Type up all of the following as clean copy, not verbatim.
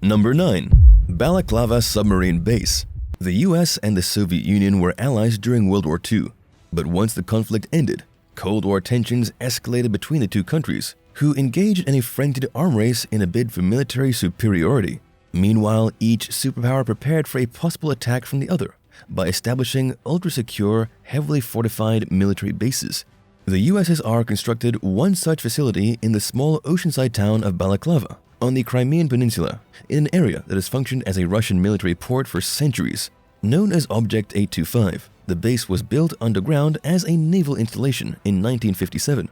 Number 9. Balaklava Submarine Base. The US and the Soviet Union were allies during World War II, but once the conflict ended, Cold War tensions escalated between the two countries, who engaged in a frenzied arm race in a bid for military superiority. Meanwhile, each superpower prepared for a possible attack from the other by establishing ultra-secure, heavily fortified military bases. The USSR constructed one such facility in the small oceanside town of Balaklava on the Crimean Peninsula, in an area that has functioned as a Russian military port for centuries. Known as Objekt 825, the base was built underground as a naval installation in 1957,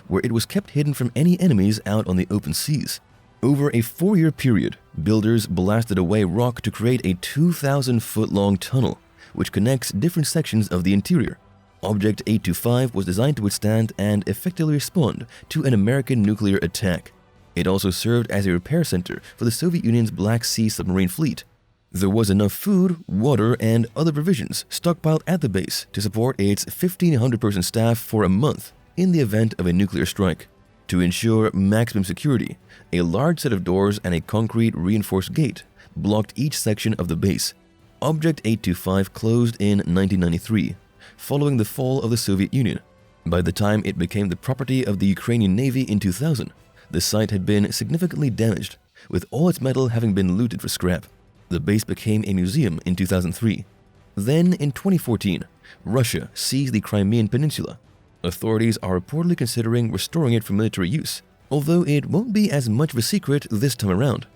where it was kept hidden from any enemies out on the open seas. Over a 4-year period, builders blasted away rock to create a 2,000-foot-long tunnel, which connects different sections of the interior. Objekt 825 was designed to withstand and effectively respond to an American nuclear attack. It also served as a repair center for the Soviet Union's Black Sea submarine fleet. There was enough food, water, and other provisions stockpiled at the base to support its 1,500-person staff for a month in the event of a nuclear strike. To ensure maximum security, a large set of doors and a concrete reinforced gate blocked each section of the base. Objekt 825 closed in 1993, following the fall of the Soviet Union. By the time it became the property of the Ukrainian Navy in 2000, the site had been significantly damaged, with all its metal having been looted for scrap. The base became a museum in 2003. Then, in 2014, Russia seized the Crimean Peninsula. Authorities are reportedly considering restoring it for military use, although it won't be as much of a secret this time around.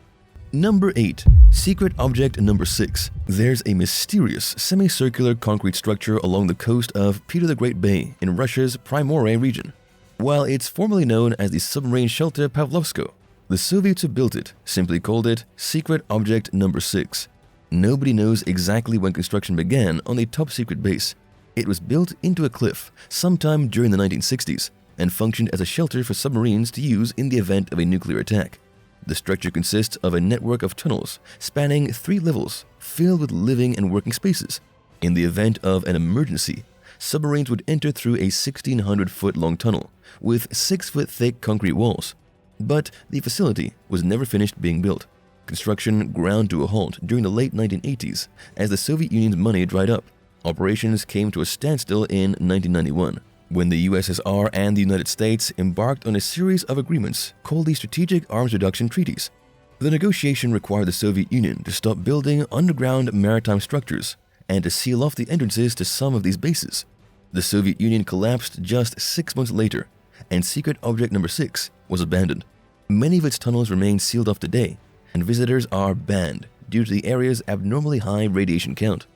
Number 8. Secret Object Number 6. There's a mysterious semicircular concrete structure along the coast of Peter the Great Bay in Russia's Primorye Region. While it's formerly known as the submarine shelter Pavlovskoe, the Soviets who built it simply called it Secret Object Number 6. Nobody knows exactly when construction began on the top-secret base. It was built into a cliff sometime during the 1960s and functioned as a shelter for submarines to use in the event of a nuclear attack. The structure consists of a network of tunnels spanning 3 levels filled with living and working spaces. In the event of an emergency, submarines would enter through a 1,600-foot-long tunnel with 6-foot-thick concrete walls. But the facility was never finished being built. Construction ground to a halt during the late 1980s as the Soviet Union's money dried up. Operations came to a standstill in 1991, when the USSR and the United States embarked on a series of agreements called the Strategic Arms Reduction Treaties. The negotiation required the Soviet Union to stop building underground maritime structures and to seal off the entrances to some of these bases. The Soviet Union collapsed just 6 months later, and Secret Object Number 6 was abandoned. Many of its tunnels remain sealed off today, and visitors are banned due to the area's abnormally high radiation count.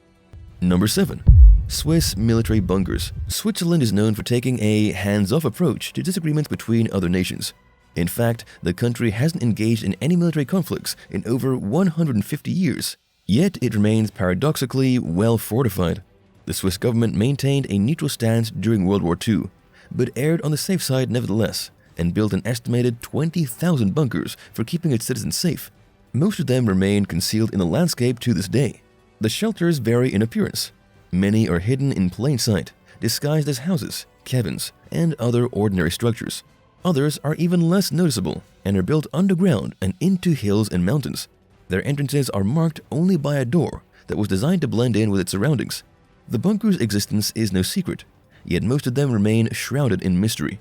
Number 7. Swiss military bunkers. Switzerland is known for taking a hands-off approach to disagreements between other nations. In fact, the country hasn't engaged in any military conflicts in over 150 years, yet it remains paradoxically well fortified. The Swiss government maintained a neutral stance during World War II, but erred on the safe side nevertheless, and built an estimated 20,000 bunkers for keeping its citizens safe. Most of them remain concealed in the landscape to this day. The shelters vary in appearance. Many are hidden in plain sight, disguised as houses, cabins, and other ordinary structures. Others are even less noticeable and are built underground and into hills and mountains. Their entrances are marked only by a door that was designed to blend in with its surroundings. The bunker's existence is no secret, yet most of them remain shrouded in mystery.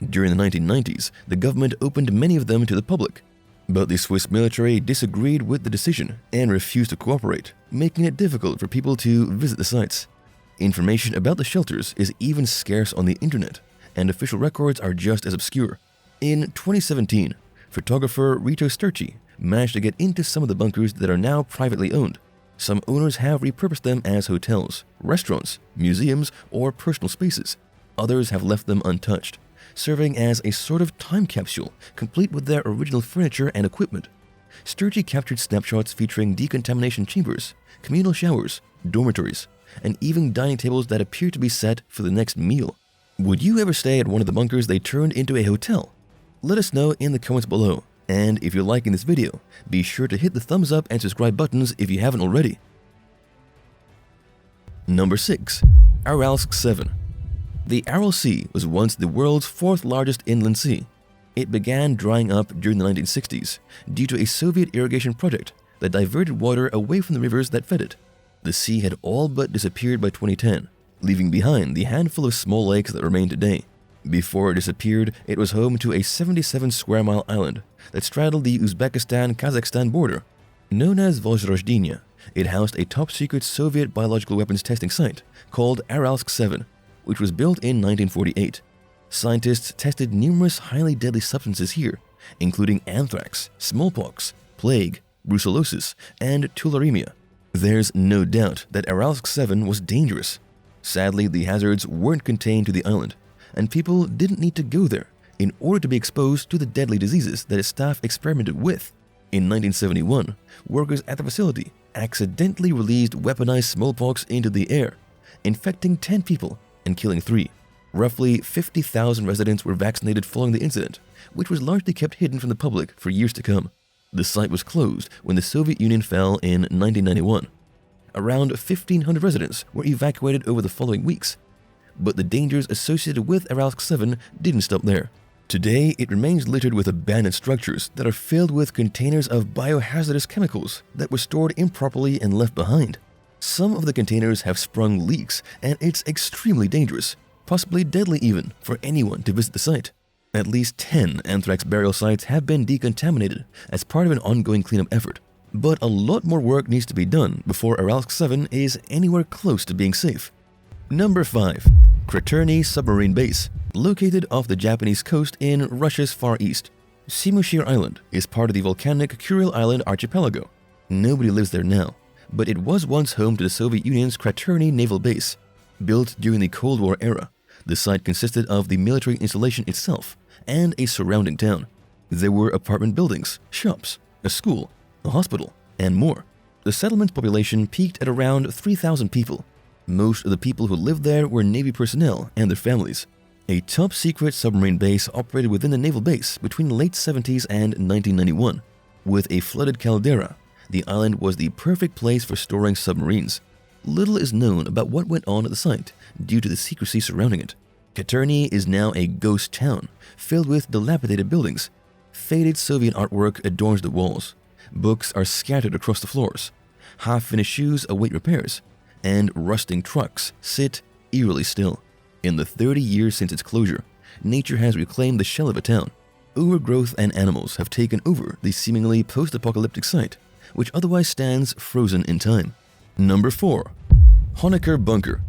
During the 1990s, the government opened many of them to the public, but the Swiss military disagreed with the decision and refused to cooperate, making it difficult for people to visit the sites. Information about the shelters is even scarce on the internet, and official records are just as obscure. In 2017, photographer Rito Sturci managed to get into some of the bunkers that are now privately owned. Some owners have repurposed them as hotels, restaurants, museums, or personal spaces. Others have left them untouched, serving as a sort of time capsule, complete with their original furniture and equipment. Sturgi captured snapshots featuring decontamination chambers, communal showers, dormitories, and even dining tables that appear to be set for the next meal. Would you ever stay at one of the bunkers they turned into a hotel? Let us know in the comments below, and if you're liking this video, be sure to hit the thumbs up and subscribe buttons if you haven't already. Number 6. Aral Sea. The Aral Sea was once the world's 4th largest inland sea. It began drying up during the 1960s due to a Soviet irrigation project that diverted water away from the rivers that fed it. The sea had all but disappeared by 2010, leaving behind the handful of small lakes that remain today. Before it disappeared, it was home to a 77 square mile island that straddled the Uzbekistan-Kazakhstan border. Known as Vozrozhdenie, it housed a top-secret Soviet biological weapons testing site called Aral Sea, which was built in 1948. Scientists tested numerous highly deadly substances here, including anthrax, smallpox, plague, brucellosis, and tularemia. There's no doubt that Aral Sea was dangerous. Sadly, the hazards weren't contained to the island, and people didn't need to go there in order to be exposed to the deadly diseases that its staff experimented with. In 1971, workers at the facility accidentally released weaponized smallpox into the air, infecting 10 people and killing 3. Roughly 50,000 residents were vaccinated following the incident, which was largely kept hidden from the public for years to come. The site was closed when the Soviet Union fell in 1991. Around 1,500 residents were evacuated over the following weeks, but the dangers associated with Aral Sea didn't stop there. Today, it remains littered with abandoned structures that are filled with containers of biohazardous chemicals that were stored improperly and left behind. Some of the containers have sprung leaks, and it's extremely dangerous, possibly deadly even, for anyone to visit the site. At least 10 anthrax burial sites have been decontaminated as part of an ongoing cleanup effort. But a lot more work needs to be done before Aral Sea is anywhere close to being safe. Number 5. Crimean Submarine Base, located off the Japanese coast in Russia's far east. Simushir Island is part of the volcanic Kuril Island archipelago. Nobody lives there now, but it was once home to the Soviet Union's Crimean naval base. Built during the Cold War era, the site consisted of the military installation itself and a surrounding town. There were apartment buildings, shops, a school, a hospital, and more. The settlement's population peaked at around 3,000 people. Most of the people who lived there were Navy personnel and their families. A top-secret submarine base operated within the naval base between the late 70s and 1991. With a flooded caldera, the island was the perfect place for storing submarines. Little is known about what went on at the site due to the secrecy surrounding it. Crimean is now a ghost town, filled with dilapidated buildings. Faded Soviet artwork adorns the walls. Books are scattered across the floors. Half-finished shoes await repairs, and rusting trucks sit eerily still. In the 30 years since its closure, nature has reclaimed the shell of a town. Overgrowth and animals have taken over the seemingly post-apocalyptic site, which otherwise stands frozen in time. Number 4. Honecker Bunker.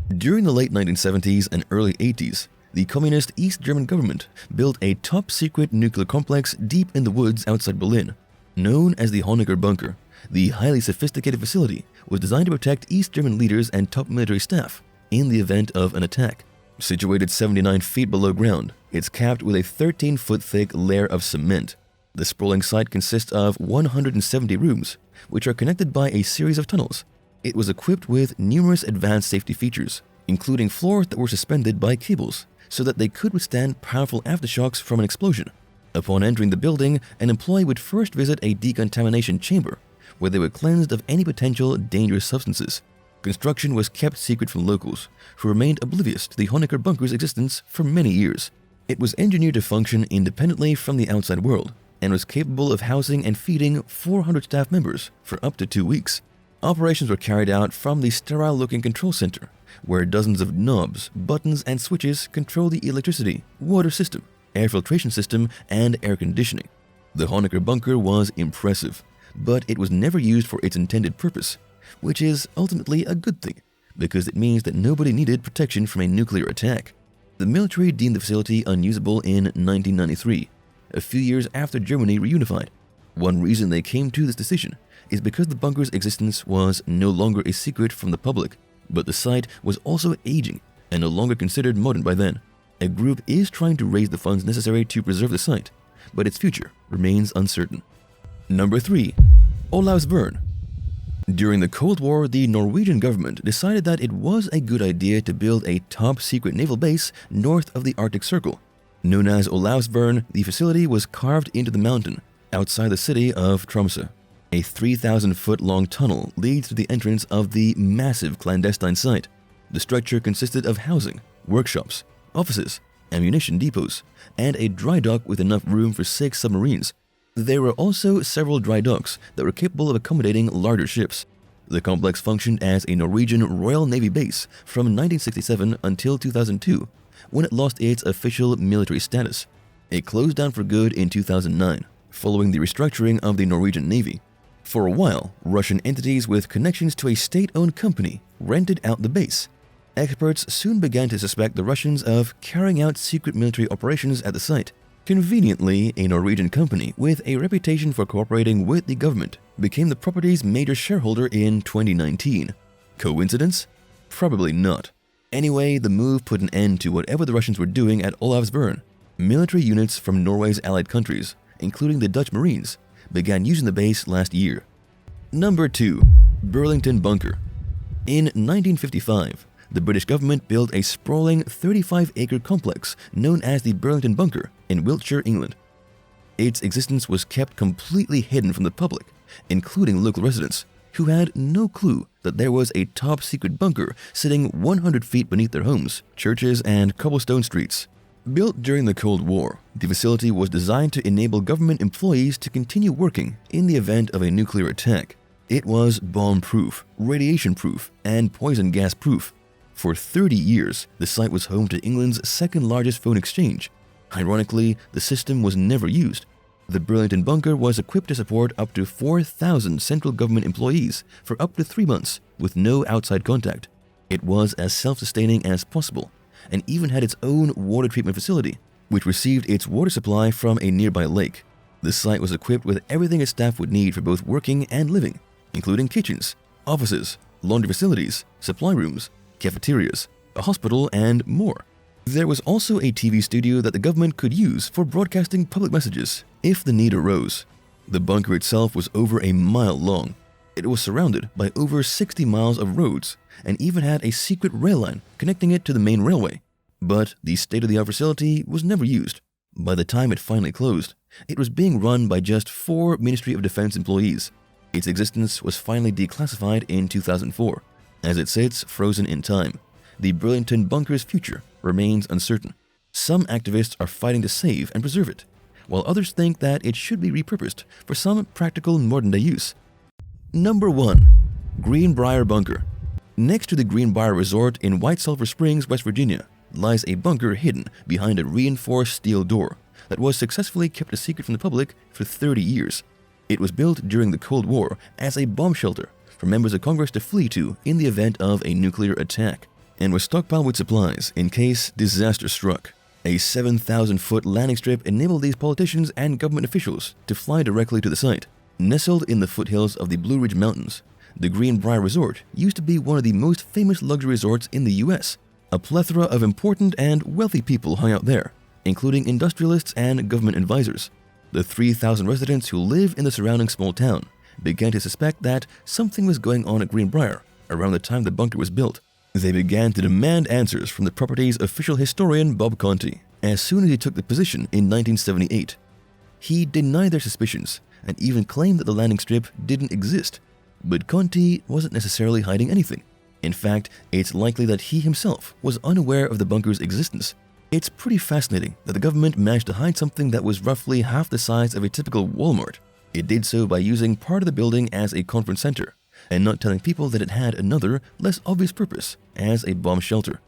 During the late 1970s and early 80s, the communist East German government built a top-secret nuclear complex deep in the woods outside Berlin. Known as the Honecker Bunker, the highly sophisticated facility was designed to protect East German leaders and top military staff in the event of an attack. Situated 79 feet below ground, it's capped with a 13-foot thick layer of cement. The sprawling site consists of 170 rooms, which are connected by a series of tunnels. It was equipped with numerous advanced safety features, including floors that were suspended by cables so that they could withstand powerful aftershocks from an explosion. Upon entering the building, an employee would first visit a decontamination chamber, where they were cleansed of any potential dangerous substances. Construction was kept secret from locals, who remained oblivious to the Honecker bunker's existence for many years. It was engineered to function independently from the outside world, and was capable of housing and feeding 400 staff members for up to 2 weeks. Operations were carried out from the sterile-looking control center, where dozens of knobs, buttons, and switches control the electricity, water system, air filtration system, and air conditioning. The Honecker bunker was impressive, but it was never used for its intended purpose, which is ultimately a good thing, because it means that nobody needed protection from a nuclear attack. The military deemed the facility unusable in 1993, a few years after Germany reunified. One reason they came to this decision is because the bunker's existence was no longer a secret from the public, but the site was also aging and no longer considered modern by then. A group is trying to raise the funds necessary to preserve the site, but its future remains uncertain. Number 3. Olavsvern. During the Cold War, the Norwegian government decided that it was a good idea to build a top-secret naval base north of the Arctic Circle. Known as Olavsvern, the facility was carved into the mountain outside the city of Tromsø. A 3,000-foot-long tunnel leads to the entrance of the massive clandestine site. The structure consisted of housing, workshops, offices, ammunition depots, and a dry dock with enough room for 6 submarines. There were also several dry docks that were capable of accommodating larger ships. The complex functioned as a Norwegian Royal Navy base from 1967 until 2002, when it lost its official military status. It closed down for good in 2009, following the restructuring of the Norwegian Navy. For a while, Russian entities with connections to a state-owned company rented out the base. Experts soon began to suspect the Russians of carrying out secret military operations at the site. Conveniently, a Norwegian company with a reputation for cooperating with the government became the property's major shareholder in 2019. Coincidence? Probably not. Anyway, the move put an end to whatever the Russians were doing at Olavsvern. Military units from Norway's allied countries, including the Dutch Marines, began using the base last year. Number 2. Burlington Bunker. In 1955, the British government built a sprawling 35-acre complex known as the Burlington Bunker in Wiltshire, England. Its existence was kept completely hidden from the public, including local residents, who had no clue that there was a top-secret bunker sitting 100 feet beneath their homes, churches, and cobblestone streets. Built during the Cold War, the facility was designed to enable government employees to continue working in the event of a nuclear attack. It was bomb-proof, radiation-proof, and poison gas-proof. For 30 years, the site was home to England's second-largest phone exchange. Ironically, the system was never used. The Burlington Bunker was equipped to support up to 4,000 central government employees for up to 3 months with no outside contact. It was as self-sustaining as possible and even had its own water treatment facility, which received its water supply from a nearby lake. The site was equipped with everything its staff would need for both working and living, including kitchens, offices, laundry facilities, supply rooms, cafeterias, a hospital, and more. There was also a TV studio that the government could use for broadcasting public messages if the need arose. The bunker itself was over a mile long. It was surrounded by over 60 miles of roads and even had a secret rail line connecting it to the main railway. But the state-of-the-art facility was never used. By the time it finally closed, it was being run by just 4 Ministry of Defense employees. Its existence was finally declassified in 2004. As it sits frozen in time, the Burlington Bunker's future remains uncertain. Some activists are fighting to save and preserve it, while others think that it should be repurposed for some practical modern-day use. Number 1. Greenbrier Bunker. Next to the Greenbrier Resort in White Sulphur Springs, West Virginia, lies a bunker hidden behind a reinforced steel door that was successfully kept a secret from the public for 30 years. It was built during the Cold War as a bomb shelter for members of Congress to flee to in the event of a nuclear attack, and was stockpiled with supplies in case disaster struck. A 7,000-foot landing strip enabled these politicians and government officials to fly directly to the site. Nestled in the foothills of the Blue Ridge Mountains, the Greenbrier Resort used to be one of the most famous luxury resorts in the U.S. A plethora of important and wealthy people hung out there, including industrialists and government advisors. The 3,000 residents who live in the surrounding small town began to suspect that something was going on at Greenbrier around the time the bunker was built. They began to demand answers from the property's official historian Bob Conte as soon as he took the position in 1978. He denied their suspicions and even claimed that the landing strip didn't exist. But Conte wasn't necessarily hiding anything. In fact, it's likely that he himself was unaware of the bunker's existence. It's pretty fascinating that the government managed to hide something that was roughly half the size of a typical Walmart. It did so by using part of the building as a conference center and not telling people that it had another, less obvious purpose as a bomb shelter.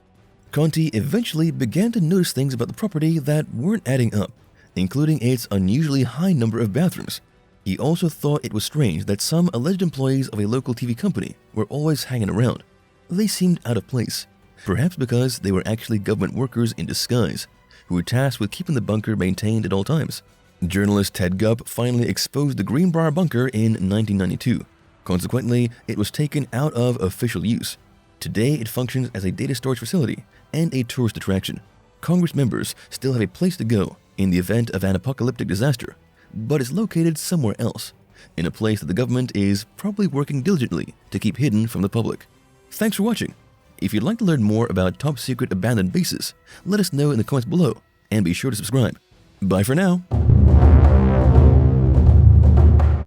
Conte eventually began to notice things about the property that weren't adding up, including its unusually high number of bathrooms. He also thought it was strange that some alleged employees of a local TV company were always hanging around. They seemed out of place, perhaps because they were actually government workers in disguise, who were tasked with keeping the bunker maintained at all times. Journalist Ted Gupp finally exposed the Greenbrier Bunker in 1992. Consequently, it was taken out of official use. Today, it functions as a data storage facility and a tourist attraction. Congress members still have a place to go in the event of an apocalyptic disaster, but it's located somewhere else, in a place that the government is probably working diligently to keep hidden from the public. Thanks for watching. If you'd like to learn more about top-secret abandoned bases, let us know in the comments below, and be sure to subscribe. Bye for now.